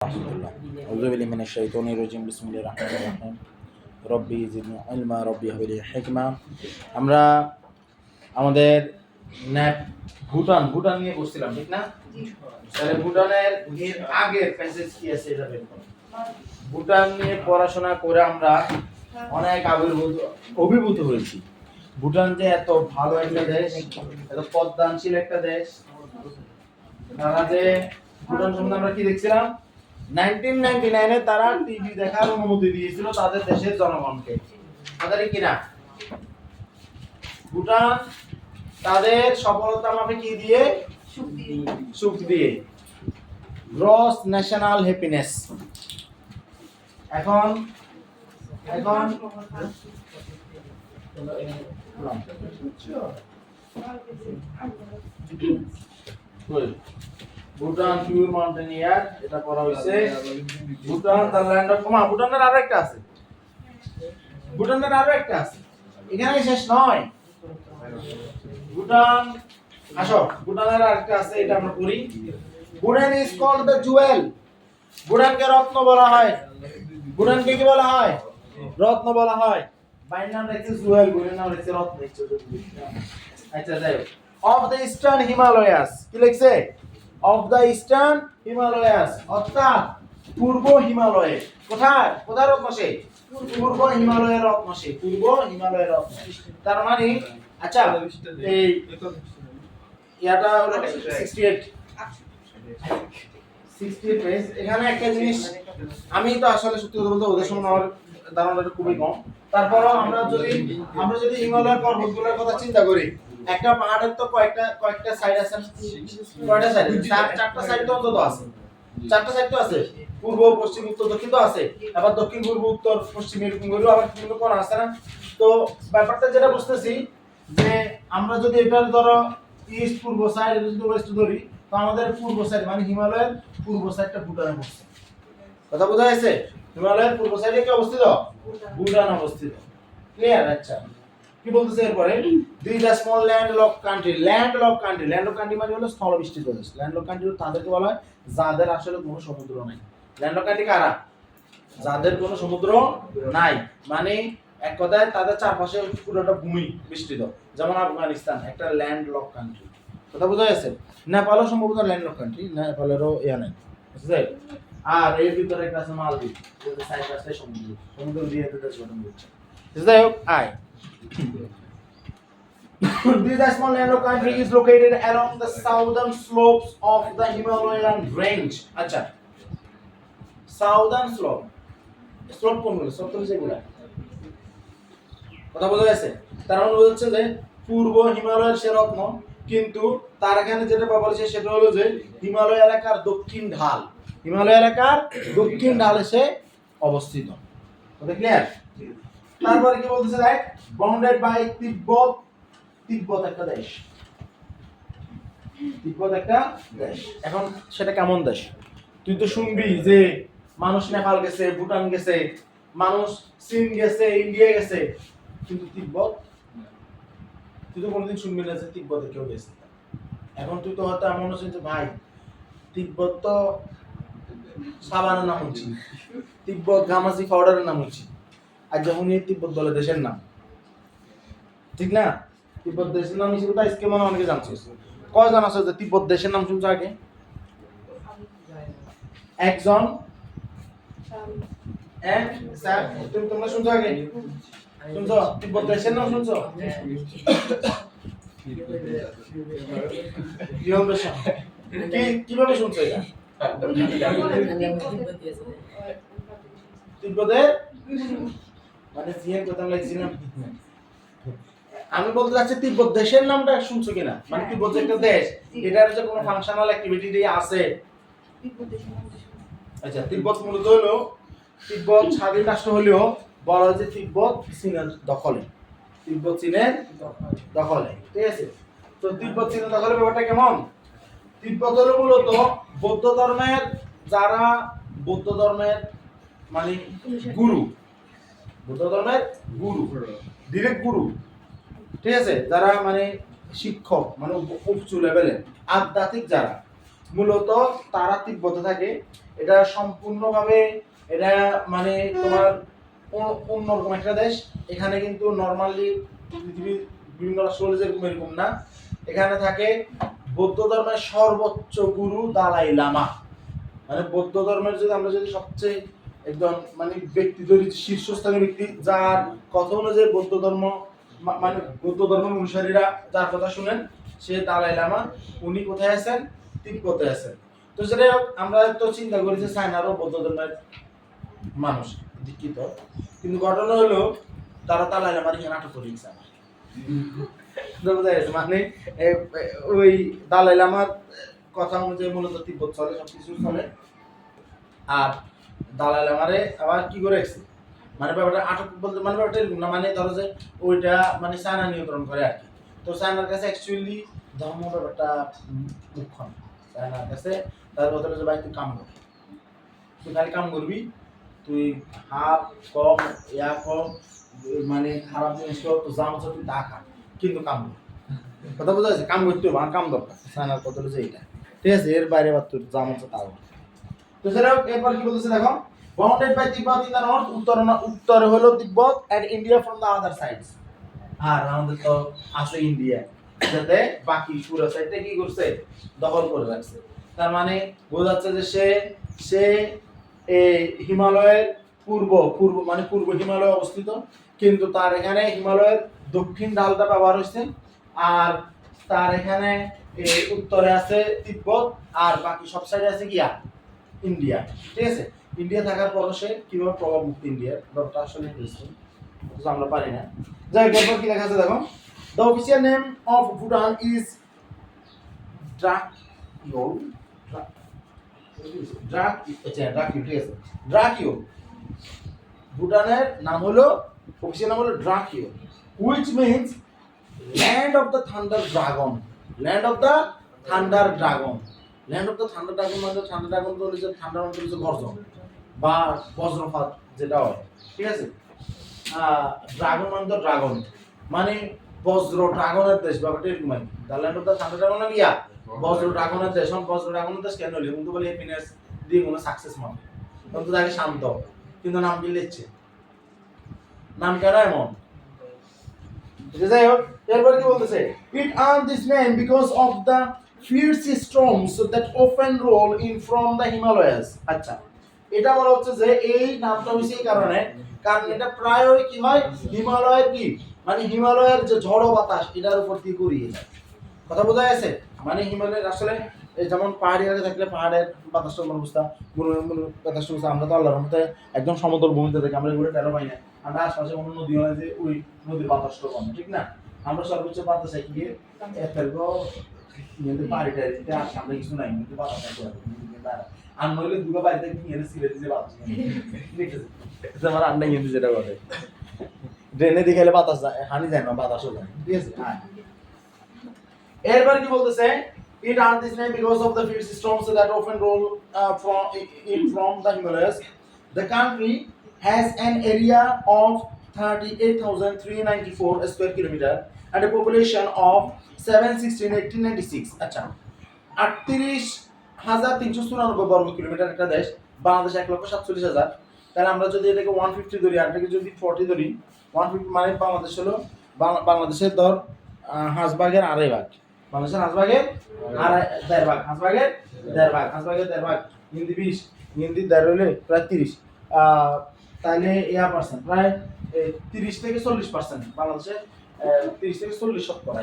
আউযু বিল্লাহি মিনাশ শাইতানির রাজিম বিসমিল্লাহির রহমানির রহিম রব্বি জিদনি ইলমা রব্বি হাবলি হিকমা। আমরা আমাদের ন্যাপ ভুটান নিয়ে বলছিলাম, ঠিক না? তাহলে ভুটানের এর আগের প্যাসেজ কি আছে এটা বের করো। ভুটান নিয়ে পড়াশোনা করে আমরা অনেক অভিভূত হয়েছি। ভুটান যে এত ভালো একটা দেশ, এত পদ্মাঞ্চল একটা দেশ, তারা যে ভুটান সম্বন্ধে আমরা কি দেখছিলাম, 1999 এ তারা টিভি দেখার অনুমতি দিয়েছিল তাদের দেশের জনগণকে। তাদের কিনা ভুটান তাদের সফলতা মাপে কি দিয়ে? সুখ দিয়ে। Gross national happiness. এখন ভুটান পিওর মাউন্টেন এয়ার, এটা পড়া হইছে। ভুটান দ্য ল্যান্ড অফ ভুটানের আরো একটা আছে, এখানে শেষ নয়। ভুটান ভুটানের আরেকটা আছে, এটা আমরা পড়ি। Bhutan is called the jewel. ভুটানকে রত্ন বলা হয়। ভুটানকে কি বলা হয়? রত্ন বলা হয়। বাইর নাম রেখেছে জুয়েল, গুণের নাম রেখেছে রত্ন। আচ্ছা যাই হোক। অফ দ্য ইস্টার্ন হিমালয়াস, কি লিখছে? অফ দ্য ইস্টার্ন হিমালয়াস, অর্থাৎ পূর্ব হিমালয়ে। কোথায় রত্ন? সে পূর্ব হিমালয়ের রত্ন। তার মানে আচ্ছা এই ইয়াটা হলো 68 পেজ। এখানে একটা জিনিস আমি তো আসলে সত্যি কথা বলতে ওদের সঙ্গে আমার ধারণাটা খুবই কম। তারপরও আমরা যদি হিমালয়ের পর্বতগুলোর কথা চিন্তা করি, একটা পাহাড়ের তো কয়েকটা সাইড আছে। কয়টা সাইড? চারটা সাইড তো অন্তত আছে। পূর্ব, পশ্চিম, উত্তর, দক্ষিণ তো আছে। আবার দক্ষিণ, পূর্ব, উত্তর, পশ্চিম এরকম করে আবার বিভিন্ন কোণ আছে না? তো ব্যাপারটা যেটা বুঝতেছি যে আমরা যদি এটার ধরো ইস্ট পূর্ব সাইড, যদি ওয়েস্ট ধরি, তো আমাদের পূর্ব সাইড মানে হিমালয়ের পূর্ব সাইডটা ভুটানে পড়ছে। কথা বোঝা গেছে? হিমালয়ের পূর্ব সাইডে কি অবস্থিত? ভুটান অবস্থিত। ক্লিয়ার? আচ্ছা, কি বলতেছে এরপরে? This a small landlock country. Landlock country মানে হলো স্থলবেষ্টিত দেশ। ল্যান্ডলক কান্ট্রি তাদেরকে বলা হয় যাদের আসলে কোনো সমুদ্র নাই। ল্যান্ডলক কান্ট্রি কারা? যাদের কোনো সমুদ্র নাই, মানে এক কথায় তাদের চারপাশে পুরোটা ভূমি বেষ্টিত। যেমন আফগানিস্তান একটা ল্যান্ডলক কান্ট্রি। কথা বোঝা গেছে? নেপালও সম্ভবত ল্যান্ডলক কান্ট্রি, নেপালেরও ইয়া নাই, বুঝছে? আর এর ভিতরে একটা আছে মালদ্বীপ, যেটা সাইপ্রাসে সমুদ্র দিয়ে দেশ গঠন করছে। যাই হোক, আয় This small landlocked country is located along the southern slopes of the Himalayan range. আচ্ছা, সাউদার্ন স্লোপ কোনগুলো? স্লোপ তো যেগুলো, কথা বোঝা গেছে? তার মানে বোঝাচ্ছে যে পূর্ব হিমালয়ের সে রত্ন, কিন্তু তার এখানে যেটা বলেছে সেটা হলো যে হিমালয় এলাকার দক্ষিণ ঢাল এসে অবস্থিত। ওটা ক্লিয়ার? তারপরে কি বলতেছে? রাইট, বাউন্ডেড বাই তিব্বত একটা দেশ। এখন সেটা কেমন দেশ? তুই তো শুনবি যে মানুষ নেপাল গেছে, ভুটান গেছে, মানুষ চীন গেছে, ইন্ডিয়া গেছে, কিন্তু তিব্বত তুই তো কোনোদিন শুনবি না যে তিব্বতে কেউ গেছে। এখন তুই তো হয়তো এমন হচ্ছে যে ভাই তিব্বত তো সাবানের নাম হচ্ছে, তিব্বত ঘামাচি পাউডারের নাম হচ্ছে, আর যখন এই তিব্বত বলে দেশের নাম, ঠিক না? তিব্বত দেশের নাম হিসেবে তো আজকে মনে অনেকে জানছিস। কয়জন আছে যে তিব্বত দেশের নাম শুনছো আগে? একজন। তোমরা শুনছো আগে? শুনছো তিব্বত দেশের নাম? শুনছো? কিভাবে শুনছো এটা? তিব্বতের মানে জিএন কথা লাগছিলাম। আমি বলতে চাচ্ছি তিব্বত দেশের নামটা শুনছো কিনা, মানে তিব্বত একটা দেশ, এটার যে কোনো ফাংশনাল অ্যাক্টিভিটি দিয়ে আছে। আচ্ছা, তিব্বত মূলত হলো তিব্বত স্বাধীন রাষ্ট্র হলেও বলা হয় যে তিব্বত চীনের দখলে। ঠিক আছে? তো তিব্বত চীনের দখলের ব্যাপারটা কেমন? তিব্বত হলো মূলত বৌদ্ধ ধর্মের মানে গুরু, ডিরেক্ট গুরু, ঠিক আছে, যারা মানে শিক্ষক, মানে উচ্চ লেভেলের আধ্যাত্মিক যারা, মূলত তারা তিব্বতে থাকে। এটা সম্পূর্ণভাবে এটা মানে তোমার অন্যরকম একটা দেশ। এখানে কিন্তু নর্মালি পৃথিবীর বিভিন্ন রাষ্ট্র যেরকম এরকম না। এখানে থাকে বৌদ্ধ ধর্মের সর্বোচ্চ গুরু দালাই লামা। মানে বৌদ্ধ ধর্মের যদি আমরা যদি সবচেয়ে একদম মানে ব্যক্তি ধরি, শীর্ষস্থানীয় ব্যক্তি যার কথা অনুযায়ী বৌদ্ধ ধর্ম মানে বৌদ্ধ ধর্মের অনুসারীরা যার কথা শুনেন, সে দালাই লামা। উনি কোথায় আছেন? তিব্বতে আছেন। তো সেটা আমরা তো চিন্তা করি যে চায়নারও বৌদ্ধ ধর্মের মানুষ দীক্ষিত, কিন্তু ঘটনা হলো তারা দালাই লামার এখানে আটক করে দিয়েছে। মানে ওই দালাই লামার কথা অনুযায়ী মূলত তিব্বত চলে, সবকিছু চলে। আর দালাই লামারে আবার কি করে রাখছে, মানে ব্যাপারটা আটক বলতে মানে ব্যাপারটা এরকম না, মানে ধরো যে ওইটা মানে চায়না নিয়ন্ত্রণ করে আর কি। তো চায়নার কাছে অ্যাকচুয়ালি ধর্ম ব্যাপারটা মুখ্য না। চায়নার কাছে তার বদলে যে ভাই তুই কাম কর, তুই খালি কাম করবি, তুই হাফ কম ইয়া কম মানে খারাপ জিনিস কর, তো যা হচ্ছে তুই তা খা, কিন্তু কাম কর। কথা বোঝা যাচ্ছে? কাম করতে হবে, কাম দরকার। চায়নার কথা হচ্ছে এইটা, ঠিক আছে? এর বাইরে বা তোর যা হচ্ছে তাও। তো সেটা এরপর কি বলতেছে দেখো, bounded by Tibet in the north, উত্তরে হলো তিব্বত and India from the other sides। আর আমাদের তো আছে ইন্ডিয়া, যাতে বাকি পুরো সাইডটা কি করছে, দখল করে রাখছে। তার মানে বোঝা যাচ্ছে যে সে এই হিমালয়ের পূর্ব মানে পূর্ব হিমালয়ে অবস্থিত, কিন্তু তার এখানে হিমালয়ের দক্ষিণ ঢালটা ব্যবহার হয়েছে। আর তার এখানে উত্তরে আছে তিব্বত, আর বাকি সব সাইডে আছে গিয়া ইন্ডিয়া, ঠিক আছে? ইন্ডিয়া থাকার পর সে কিভাবে প্রভাব মুক্ত ইন্ডিয়ার ব্যাপারটা আসলে ইন্টারেস্টিং, আমরা পারি না। যাই হোক, এরপর কি লেখা আছে দেখো, the official name of Bhutan is Drukyul. Drukyul. ভুটানের নাম হলো, অফিসিয়াল নাম হলো Drukyul, which means land of the thunder dragon। land of the thunder dragon। Land of the thunder dragon মানে থান্ডার ড্রাগন তো হচ্ছে ঠান্ডার মধ্যে হচ্ছে গর্জন বা বজ্রপাত যেটা হয়, ঠিক আছে? ড্রাগন মানে তো ড্রাগন মানে বজ্র ড্রাগনের দেশ, ব্যাপারটা এরকম আর কি। The land of the thunder dragon মানে ইয়া বজ্র ড্রাগনের দেশ। বজ্র ড্রাগনের দেশ কেন হলো? কিন্তু বলে হ্যাপিনেস দিয়ে কোনো সাকসেস মানে কিন্তু তাকে শান্ত, কিন্তু নাম কি লিখছে, নাম কেন এমন? যাই হোক, এরপর কি বলতেছে, it earned this name because of the fierce storms that often roll in from the Himalayas। আচ্ছা, এটা বলা হচ্ছে যে এই নামটা হইছে এই কারণে, কারণ এটা প্রায়ই কি হয়, হিমালয়ের কি মানে হিমালয়ের যে ঝড়ো বাতাস এটার উপর দিয়ে গড়িয়ে যায়। কথা বোঝা গেছে? মানে হিমালয়ের আসলে যেমন পাহাড়ি এলাকায় থাকলে পাহাড়ের বাতাসটা অবস্থা, বাতাসটা অবস্থা, আমরা তো আল্লাহর রহমতে একদম সমতল ভূমিতে থাকি, আমরা এগুলো টেরো পাই না। আমরা আশপাশে কোনো নদী হয় যে ওই নদীর বাতাসটা কম, ঠিক না? আমরা সর্বোচ্চ বাতাস গিয়ে বাড়িটা দিতে আসে, আমরা কিছু নাই কিন্তু বাতাস আর নইলে দুটো বাড়িতে কিনে সিলে দিতে বাতাস, ঠিক আছে? আমার আন্না কিন্তু যেটা বলে ড্রেনে দিয়ে গেলে বাতাস যায়, হানি যায় না, বাতাসও যায়, ঠিক আছে? এরপর কি বলতেছে, it earned this name because of the fierce storms that often roll from the Himalayas। The country has an area of 38,394 square kilometer and a population of 716,1896। আচ্ছা, 38,394 বর্গ কিলোমিটার একটা দেশ। বাংলাদেশ 1,47,000। তাহলে আমরা যদি এটাকে 150 ধরি আর এটাকে যদি 40 ধরি, 150 মানে বাংলাদেশ হলো বাংলাদেশের ধর হাঁসবাগের আড়াই ভাগ, বাংলাদেশের হাঁসবাগের দেড় ভাগ, হাঁসবাগের দেড় ভাগ, হিন্দি 20, হিন্দি দেড় হলে প্রায় 30। তাহলে পার্সেন্ট প্রায় 30 থেকে 40% বাংলাদেশে 30 থেকে 40 শতকরা।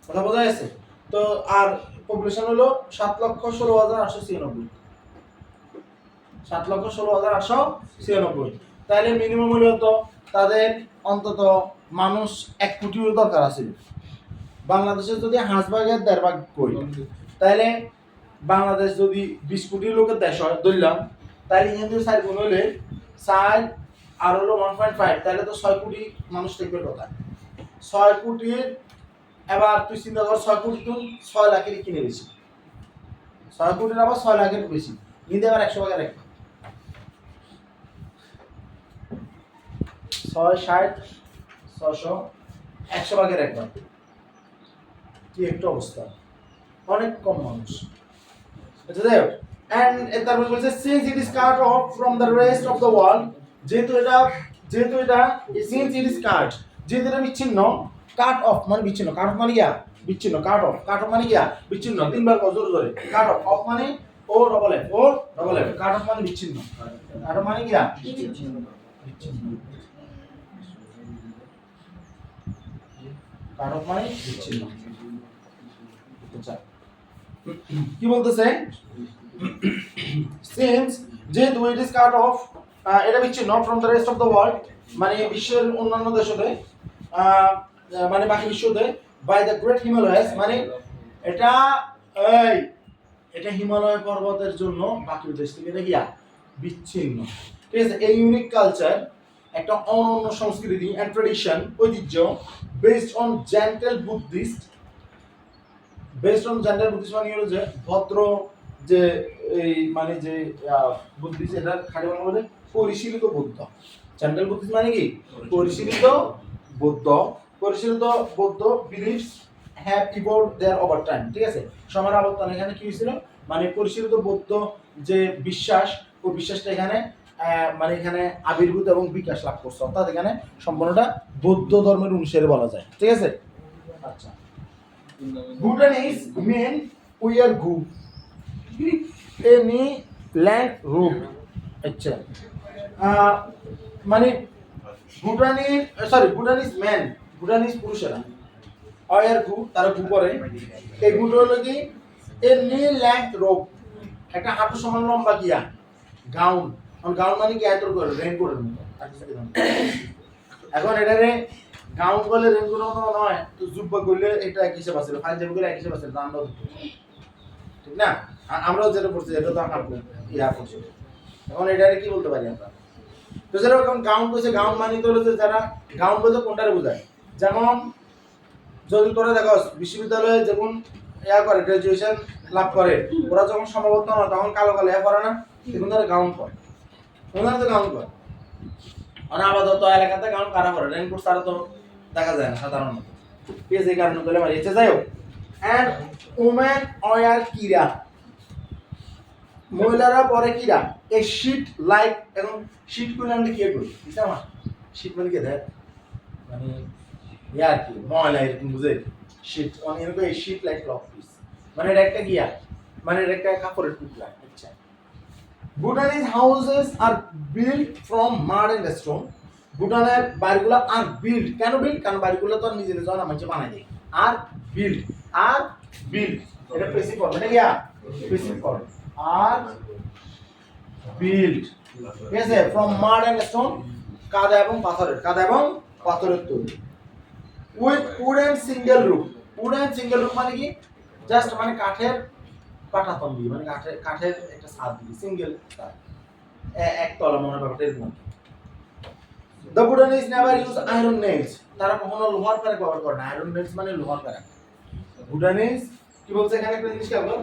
কথা বোঝা গেছে? তো আর পপুলেশন হলো 7,16,896। 7,16,896। তাহলে মিনিমাম হলো তো তাদের অন্তত মানুষ 1 কোটির দরকার আছে। বাংলাদেশে যদি হাঁসবাগের দেড় ভাগ করি, তাহলে বাংলাদেশ যদি 20 কোটি লোকের দেশ হয় ধরলাম, তাহলে কিন্তু 4 গুণ হলে 4 আর হলো 1.5, তাহলে তো 6 কোটি মানুষ থাকবে কথা। 6 কোটির এবার তুই চিন্তা কর, 6 কোটি তো 6 লাখের কিনে বেশি, 6 কোটির আবার 6 লাখের বেশি, কিন্তু আবার 100 ভাগের এক, 6 60 600 100 ভাগের একবার, কি একটা অবস্থা, অনেক কম মানুষ। আচ্ছা যাই হোক এন্ড তারপর বলছে since it is cut off from the rest of the world, যেহেতু এটা সিন্স ইট ইজ কাট, যেহেতু এটা বিচ্ছিন্ন, কাট অফ মানে বিচ্ছিন্ন, কাট অফ মানে কি বিচ্ছিন্ন, কাট অফ মানে কি বিচ্ছিন্ন, তিনবার কর জোরে জোরে, কাট অফ মানে ও ডবল এফ, কাট অফ মানে বিচ্ছিন্ন, কাট অফ মানে কি বিচ্ছিন্ন, কাট অফ মানে বিচ্ছিন্ন। আচ্ছা কি বলতেছে, সিন্স যেহেতু ইট ইজ কাট অফ, এটা বিচ্ছিন্ন from the rest of the world, মানে বিশ্বের অন্যান্য দেশতে, মানে বাকি বিশ্বতে, বাই দ্য গ্রেট হিমালয়াস, মানে এটা এটা হিমালয় পর্বতের জন্য বাকি দেশ থেকে এটা গিয়া বিচ্ছিন্ন, ঠিক আছে। এই ইউনিক কালচার, একটা অনন্য সংস্কৃতি এন্ড ট্রেডিশন, ঐতিহ্য, বেসড অন জেন্টল বুদ্ধিস্ট, মানে হলো যে ভদ্র, যে এই মানে যে বুদ্ধিস্ট, এটা খালি বাংলা বলে পরিশীলিত বৌদ্ধ। জেন্টল বুদ্ধিস্ট মানে কি পরিশীলিত বৌদ্ধ, beliefs have evolved there over time, ঠিক আছে। সময়ের আবর্তনে এখানে কি হয়েছিল, মানে পরিশীলিত বৌদ্ধ যে বিশ্বাস, ওই বিশ্বাসটা এখানে মানে এখানে আবির্ভূত এবং বিকাশ লাভ করছে, অর্থাৎ এখানে সম্পূর্ণটা বৌদ্ধ ধর্মের অনুসারে বলা যায়, ঠিক আছে। আচ্ছা Bhutanese men wear gu, any land robe. আচ্ছা মানে ভুটানিজ ম্যান, ভুটানিজ পুরুষেরা wear gu, তারা গু পরে। এই গুটা হলো কি এনি ল্যান্ড রোব, একটা হাঁটু সমান লম্বা গিয়া গাউন, গাউন মানে কি এত করে রেইনকোটের মতো। এখন এটারে গাউন বলে রেনকোট নয়, তো জুব্বা করলে এটা এক হিসাব আছে, পাঞ্জাবি করলে এক হিসাব আছে, দামটাও ঠিক না। আমরাও যেটা পড়ছি এটা তো আমরা ইয়া করছি, এখন এটারে কি বলতে পারি আমরা, তো যেরকম গাউন কইছে, গাউন মানে তো হলো যে যারা গাউন বলতে কোনটারে বোঝায়, যেমন যদি তোরা দেখো বিশ্ববিদ্যালয়ে যখন ইয়া করে গ্রাজুয়েশন লাভ করে, ওরা যখন সমাবর্তন হয় তখন কালো কালো ইয়া করে না, তখন তারা গাউন পরে, ওনারা তো গাউন পরে। আর আপাতত এলাকাতে গাউন কারা পরে, রেনকোট ছাড়া তো দেখা যায় না সাধারণত, ঠিক আছে, এই কারণে বলে মারিয়েছে। যাই হোক এন্ড ওমেন ওয়ার কিরা, মহিলারা পরে কিরা এ শীট লাইক, এবং শীট গুলো আমরা কি করি বুঝছ না, শীট মানে কি দেখ মানে ইয়ার কি ময়লা এরকম বুঝে, শীট মানে এরকম এই শীট লাইক ক্লথ পিস, মানে এটা একটা গিয়া, মানে এটা একটা কাপড়ের টুকরা। আচ্ছা Bhutanese houses are built from mud and stone. ভুটানের বাড়িগুলো আর বিল্ড, কেন বিল্ড, কারণ বাড়িগুলো তো নিজে নিজে মানুষ বানায় দেয়, আর বিল্ড, এটা প্যাসিভ ফর্ম, এটা কি প্যাসিভ ফর্ম, আর বিল্ড, ঠিক আছে, ফ্রম মাড এন্ড স্টোন, কাদা এবং পাথরের তৈরি, with wood and single roof, মানে কি জাস্ট মানে কাঠের পাটাতন দিয়ে, মানে কাঠের একটা ছাদ দিয়ে, সিঙ্গেল ছাদ, একতলা মনে ব্যাপারটা এরকম। The Bhutanese never use iron nails, তারা কখনো লোহার প্যারাক ব্যবহার করে না, আয়রন নেলস মানে লোহার প্যারাক। Bhutanese কি বলছে এখানে একটা জিনিস কি বল,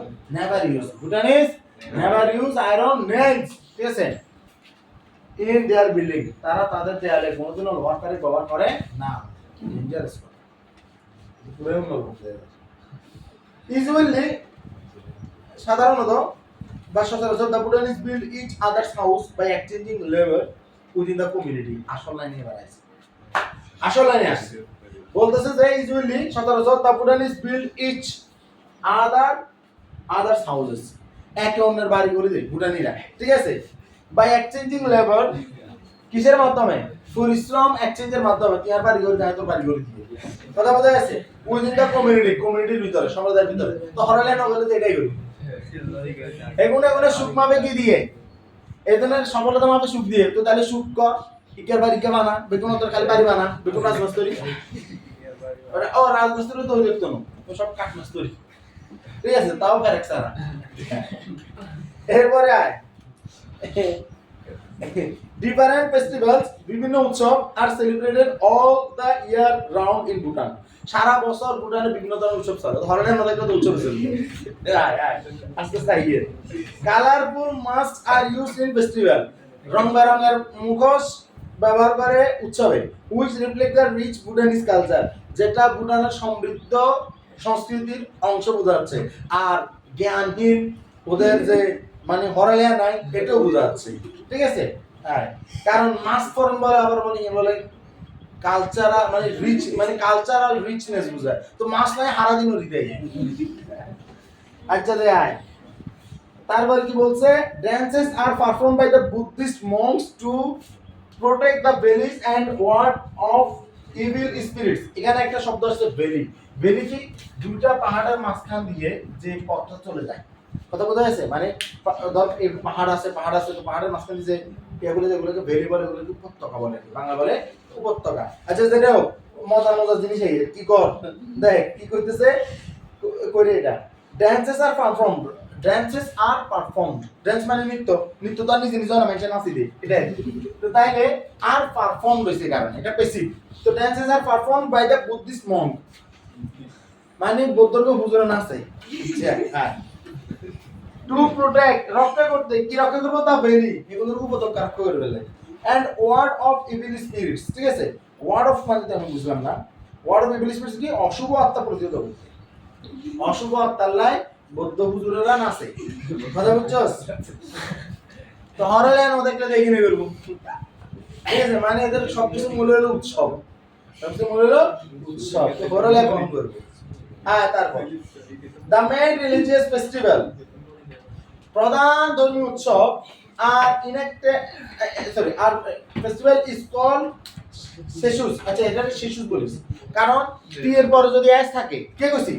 Bhutanese never use iron nails, ঠিক আছে, in their building, তারা তাদের দেয়ালে কোনোদিনও লোহার প্যারাক ব্যবহার করে না, ডেঞ্জারাস কথা পুরো অন্য বলতে। Usually সাধারণত বা সচরাচর the Bhutanese build each other's house by exchanging labor within the community। আসল লাইনে আসছে বলতেছে যে ইউজুয়ালি সচরাচর the Bhutanese build each others houses, একে অন্যের বাড়ি করে দেয় ভুটানিরা, ঠিক আছে, by exchanging labor, কিসের মাধ্যমে, পরিশ্রম এক্সচেঞ্জের মাধ্যমে, কি আর বাড়ি করে দেয়, তোর বাড়ি করে দিয়ে, কথা বোঝা গেছে, within the কমিউনিটির ভিতরে, সম্প্রদায়ের ভিতরে, তো হরালে নগরে এটাই করি, এগুলো সুখ মাপে কি দিয়ে, এই জন্য সফলতা মাপে সুখ দিয়ে, তো তাহলে সুখ কর, ইকের বাড়ি কে বানা, বেতন তোর খালি বাড়ি বানা, বেতন রাজমিস্ত্রি, ও রাজমিস্ত্রি তো হইল তো সব কাঠমিস্ত্রি, ঠিক আছে, তাও ফেরেক সারা। এরপরে আয় ডিফারেন্ট ফেস্টিভ্যালস, বিভিন্ন উৎসব are celebrated all the year round in Bhutan, সারা বছর ভুটানে বিভিন্ন ধরনের উৎসব চলে, ধরনের মধ্যে একটা উৎসব চলবে, আজকে চাইয়ে colourful masks are used in festival, রং বেরঙের মুখোশ ব্যবহার করে উৎসবে, which reflect the rich Bhutanese culture, যেটা ভুটানের সমৃদ্ধ সংস্কৃতির অংশ বোঝাচ্ছে। আর জ্ঞানহীন ওদের যে মানে হরালিয়া নাই এটাও বোঝা যাচ্ছে, ঠিক আছে? হ্যাঁ, কারণ মাস ফরেন বলে আবার মানে বলে কালচারাল মানে রিচ মানে কালচারাল রিচনেস বোঝায়, তো মাস নাই হারা দিনও হৃদয়। আচ্ছা দে আয়, তারপর কি বলছে, dances are performed by the Buddhist monks to protect the bellies and ward off evil spirits। এখানে একটা শব্দ আছে বেলি। বেলি কি দুইটা পাহাড়ের মাঝখান দিয়ে যে পথটা চলে যায়, কথা বোঝা যাচ্ছে? মানে ধর এই পাহাড় আছে তো পাহাড়ের মাঝখান দিয়ে যে এগুলো যেগুলোকে বেলি বলে ওগুলোকে উপত্যকা বলে, বাংলা বলে উপত্যকা। আচ্ছা যেটাও মজার মজার জিনিস এই কি কর দেখ কি করতেছে করে এটা, dances are performed, dances are performed, dance মানে নৃত্য, নৃত্য তো নিজে নিজে না মেনশন আছে এটাই তো, তাইলে আর পারফর্ম হইছে কারণ এটা প্যাসিভ, তো dances are performed by the Buddhist monk মানে বৌদ্ধকে হুজুরে নাচে, হ্যাঁ, টু প্রোটেক্ট রক্ষা করতে, কি রক্ষা করবো তা বেরি এগুলোর উপত্যকা রক্ষা করে ফেলে, and ward off evil spirits, ঠিক আছে? ওয়ার্ড অফ মানে তো আমি বুঝলাম না, ওয়ার্ড অফ ইভিল স্পিরিটস কি অশুভ আত্মা প্রতিহত করতে, অশুভ আত্মার লাই বৌদ্ধ হুজুরেরা নাচে, কথা বুঝছস? তো হরলেন ওদেরকে দেখে নিয়ে করবো, ঠিক আছে? মানে এদের সবকিছু মূল হলো উৎসব, সবকিছু মূল হলো উৎসব, তো হরলে কম করবে। হ্যাঁ, তারপর দ্য মেইন রিলিজিয়াস ফেস্টিভ্যাল, প্রধান ধর্মীয় উৎসব are enacted are festival is called Tshechus. আচ্ছা এটা সেশুস বলিস কারণ টি এর পরে যদি এস থাকে, কে কইছি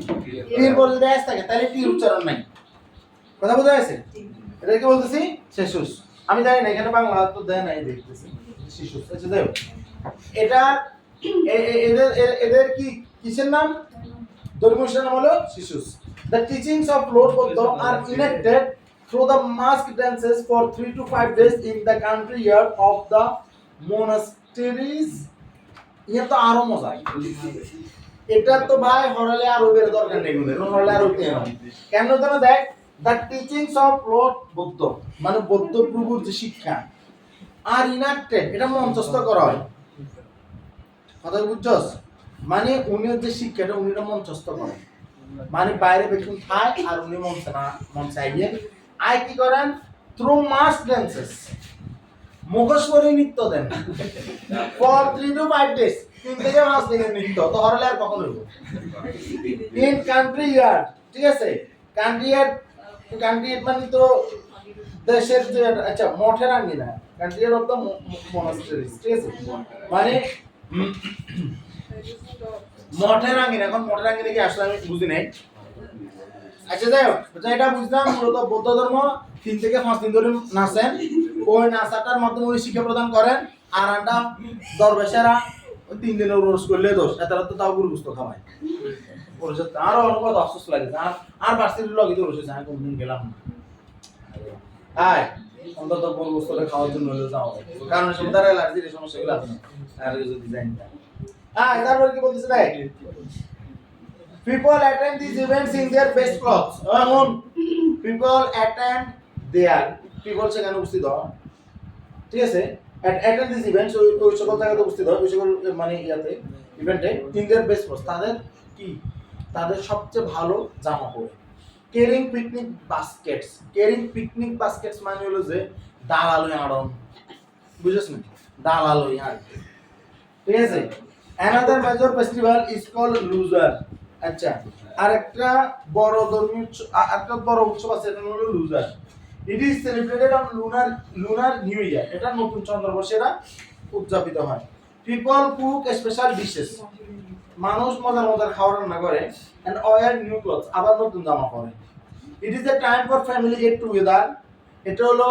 টি এর পরে যদি এস থাকে তাহলে টি উচ্চারণ নাই, কথা বোঝা গেছে? এটা কি বলতেছি সেশুস, আমি জানি না এখানে বাংলা তো দেয় নাই দেখতেছি সেশুস। আচ্ছা দেখো এটা এদের এদের কি কিসের নাম, ধর্মীয় নাম হলো সেশুস। The teachings of Lord Buddha are enacted through the mask dances for 3 to 5 days in the country yard of the monasteries। ইয়া তো আরো মজা, এটা তো ভাই হরলে আর ওবের দরকার নেই, হরলে আর ওতে না কেন জানো? দেখ, the teachings of Lord Buddha মানে বৌদ্ধ প্রভুর যে শিক্ষা আর enacted এটা মঞ্চস্থ করা হয়, কথা বুঝছস? মানে উনি যে শিক্ষাটা উনি এটা মঞ্চস্থ করেন, মানে বাইরে বেশিক্ষণ খায় আর উনি মঞ্চে আইয়ে আয় কি করেন, থ্রু মাস ড্যান্সেস মুখোশ পরে নৃত্য দেন ফর 3 to 5 ডেজ, 3 থেকে 5 দিনের নৃত্য, তো হরলে আর কখন হইব? ইন কান্ট্রি ইয়ার্ড, ঠিক আছে? কান্ট্রি ইয়ার্ড মানে তো দেশের যে, আচ্ছা মঠের আঙ্গিনা, কান্ট্রি ইয়ার্ড অফ দ্য মনাস্টারিজ, ঠিক আছে? মানে মঠের আঙ্গিনা, এখন মঠের আঙ্গিনা কি আসলে আমি বুঝি নাই। আচ্ছা যাই হোক, এটা বুঝলাম মূলত বৌদ্ধ ধর্ম 3 থেকে 5 দিন ধরে নাচেন, ওই নাচাটার মাধ্যমে উনি শিক্ষা প্রদান করেন, আর আন্ডা দরবেশেরা 3 দিনের রোজ করলে দোষ, এতারা তো তাও গুরু গুস্ত খাওয়ায়, আরো অনেক আফসোস লাগে, আর বার্ষিক লগে তো রসেছে, আমি কোনদিন গেলাম না, হ্যাঁ অন্তত কোন গুস্তটা খাওয়ার জন্য হলে যাও, কারণ সন্ধ্যার অ্যালার্জির সমস্যাগুলো আছে না, আর যদি জানি না। হ্যাঁ, তারপর কি বলতেছে দেখ, people attend these events in their best clothes, এখন people attend their people সেখানে উপস্থিত হয়, ঠিক আছে? attend these events ওই সকল জায়গাতে উপস্থিত হয়, ওই সকল মানে ইয়াতে ইভেন্টে in their best clothes, তাদের কি তাদের সবচেয়ে ভালো জামা পরে, carrying picnic Vazquez, carrying picnic Vazquez মানে হলো যে ডালালই আড়ন, বুঝছ না, ডালালই আড়, ঠিক আছে? another major festival is called loser. আচ্ছা আরেকটা বড় ধর্মীয় একটা বড় উৎসব আছে, এটা হলো loser. It is celebrated on lunar new year, এটা নতুন চন্দ্রবর্ষে এটা উদযাপিত হয়। পিপল কুক স্পেশাল ডিশেস, মানুষ মজার মজার খাবার রান্না করে, এন্ড ওয়্যার নিউ ক্লথস, আবার নতুন জামা পরে। It is a time for family get together, এটা হলো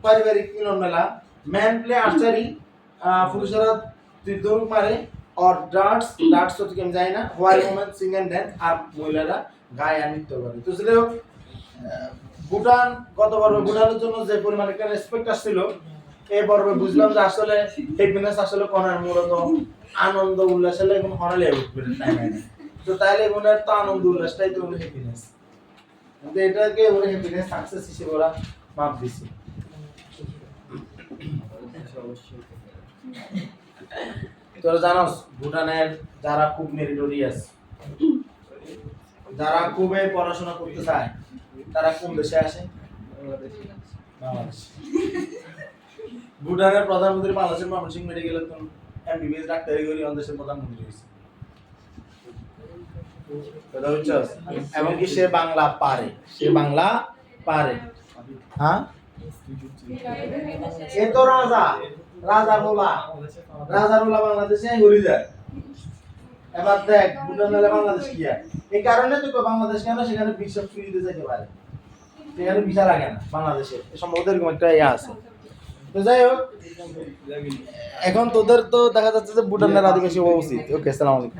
পারিবারিক মিলন মেলা। ম্যান প্লে আর্চারি, পুরুষেরা তীর ধনুক মারে, or darts তো ঠিক আমি জানি না, while women sing and dance, আর মহিলারা গায় আর নৃত্য করে। তো সেটা ভুটান গত পর্বে ভুটানের জন্য যে পরিমাণ একটা রেসপেক্ট আসছিল, এই পর্বে বুঝলাম যে আসলে হ্যাপিনেস আসলে কোনার মূলত আনন্দ উল্লাস হলে এখন হরালে উঠবে তাই না? তো তাইলে ওনার তো আনন্দ উল্লাসটাই তো ওনার হ্যাপিনেস, কিন্তু এটাকে ওনার হ্যাপিনেস সাকসেস হিসেবে ওরা মাপ দিছে। তোরা জানোস ভুটানের যারা খুব মেরিটোরিয়াস, যারা খুবই পড়াশোনা করতে চায়, তারা কোন দেশে আসে? বাংলাদেশ। ভুটানের প্রধানমন্ত্রী বাংলাদেশের ময়মনসিংহ মেডিকেলে তো এমবিবিএস ডাক্তারি করি আমাদের দেশের প্রধানমন্ত্রী হয়েছে। কথা বুঝছস? এবং কি সে বাংলা পারে, সে বাংলা পারে। হ্যাঁ, এ তো রাজা, রাজারুলা বাংলাদেশে ঘুরে যায়। এবার দেখ ভুটান বাংলাদেশ কি হয়, এই কারণে তো বাংলাদেশ কেন সেখানে বিশ্ব ফ্রিতে যেতে পারে, সেখানে ভিসা লাগে না বাংলাদেশে, সম্ভবত এরকম একটা ইয়ে আছে। তো যাই হোক, এখন তোদের তো দেখা যাচ্ছে যে ভুটানের আদিবাসী হওয়া উচিত। ওকে, আসসালামু আলাইকুম।